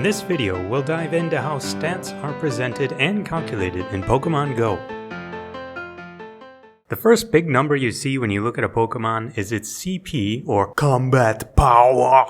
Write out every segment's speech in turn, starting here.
this video, we'll dive into how stats are presented and calculated in Pokemon Go. The first big number you see when you look at a Pokemon is its CP, or Combat Power.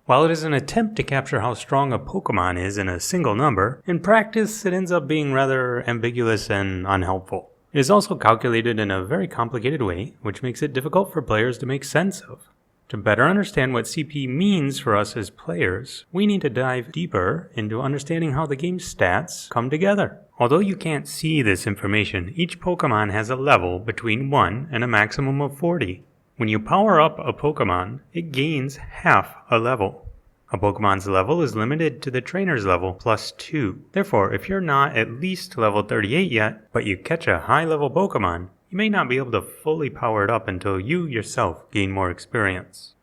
While it is an attempt to capture how strong a Pokemon is in a single number, in practice it ends up being rather ambiguous and unhelpful. It is also calculated in a very complicated way, which makes it difficult for players to make sense of. To better understand what CP means for us as players, we need to dive deeper into understanding how the game's stats come together. Although you can't see this information, each Pokemon has a level between 1 and a maximum of 40. When you power up a Pokemon, it gains half a level. A Pokemon's level is limited to the trainer's level plus 2. Therefore, if you're not at least level 38 yet, but you catch a high-level Pokemon, you may not be able to fully power it up until you yourself gain more experience.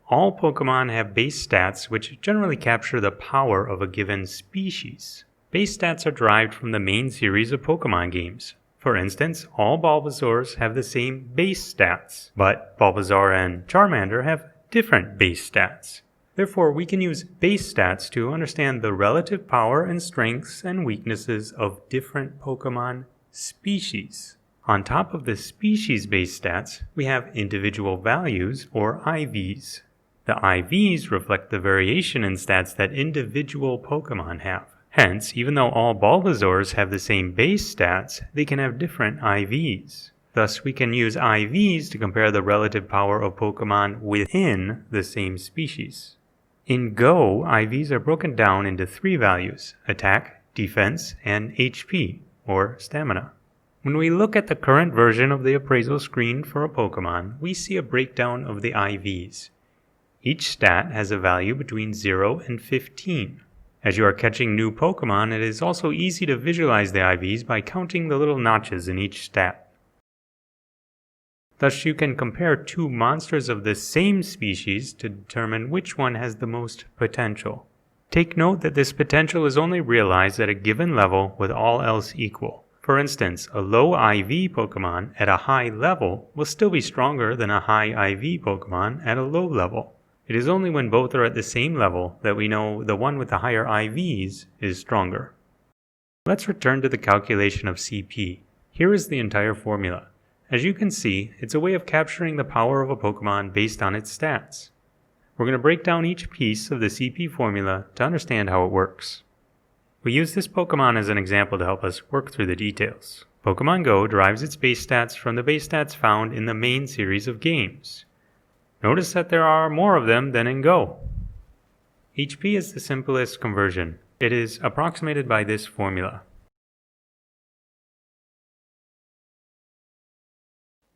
All Pokemon have base stats which generally capture the power of a given species. Base stats are derived from the main series of Pokemon games. For instance, all Bulbasaurs have the same base stats, but Bulbasaur and Charmander have different base stats. Therefore, we can use base stats to understand the relative power and strengths and weaknesses of different Pokemon species. On top of the species-based stats, we have individual values, or IVs. The IVs reflect the variation in stats that individual Pokemon have. Hence, even though all Bulbasaurs have the same base stats, they can have different IVs. Thus, we can use IVs to compare the relative power of Pokemon within the same species. In Go, IVs are broken down into 3 values: attack, defense, and HP, or stamina. When we look at the current version of the appraisal screen for a Pokemon, we see a breakdown of the IVs. Each stat has a value between 0 and 15. As you are catching new Pokemon, it is also easy to visualize the IVs by counting the little notches in each stat. Thus, you can compare 2 monsters of the same species to determine which one has the most potential. Take note that this potential is only realized at a given level with all else equal. For instance, a low IV Pokemon at a high level will still be stronger than a high IV Pokemon at a low level. It is only when both are at the same level that we know the one with the higher IVs is stronger. Let's return to the calculation of CP. Here is the entire formula. As you can see, it's a way of capturing the power of a Pokemon based on its stats. We're going to break down each piece of the CP formula to understand how it works. We use this Pokemon as an example to help us work through the details. Pokemon Go derives its base stats from the base stats found in the main series of games. Notice that there are more of them than in Go. HP is the simplest conversion. It is approximated by this formula.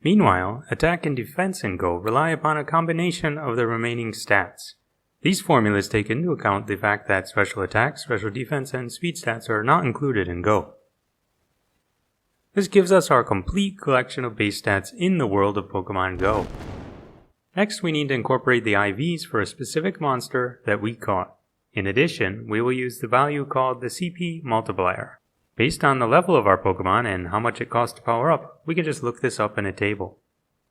Meanwhile, attack and defense in Go rely upon a combination of the remaining stats. These formulas take into account the fact that special attack, special defense, and speed stats are not included in Go. This gives us our complete collection of base stats in the world of Pokemon Go. Next, we need to incorporate the IVs for a specific monster that we caught. In addition, we will use the value called the CP multiplier. Based on the level of our Pokemon and how much it costs to power up, we can just look this up in a table.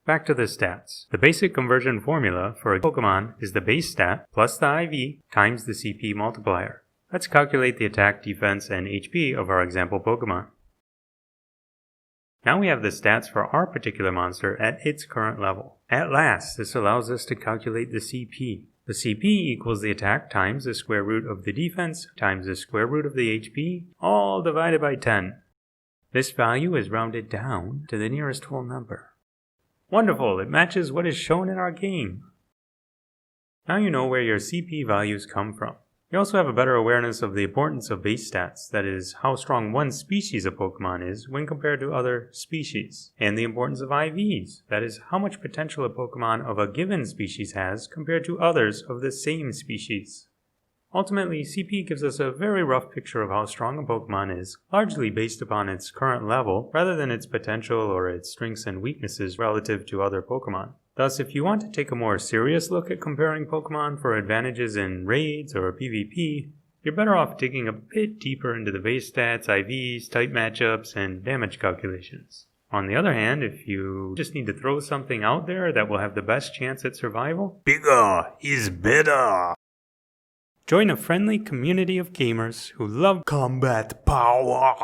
Back to the stats. The basic conversion formula for a Pokemon is the base stat plus the IV times the CP multiplier. Let's calculate the attack, defense, and HP of our example Pokemon. Now we have the stats for our particular monster at its current level. At last, this allows us to calculate the CP. The CP equals the attack times the square root of the defense times the square root of the HP, all divided by 10. This value is rounded down to the nearest whole number. Wonderful! It matches what is shown in our game. Now you know where your CP values come from. You also have a better awareness of the importance of base stats, that is, how strong one species of Pokemon is when compared to other species, and the importance of IVs, that is, how much potential a Pokemon of a given species has compared to others of the same species. Ultimately, CP gives us a very rough picture of how strong a Pokemon is, largely based upon its current level, rather than its potential or its strengths and weaknesses relative to other Pokemon. Thus, if you want to take a more serious look at comparing Pokemon for advantages in raids or PvP, you're better off digging a bit deeper into the base stats, IVs, type matchups, and damage calculations. On the other hand, if you just need to throw something out there that will have the best chance at survival, bigger is better. Join a friendly community of gamers who love combat power.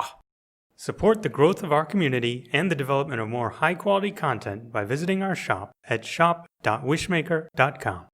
Support the growth of our community and the development of more high-quality content by visiting our shop at shop.wishmaker.com.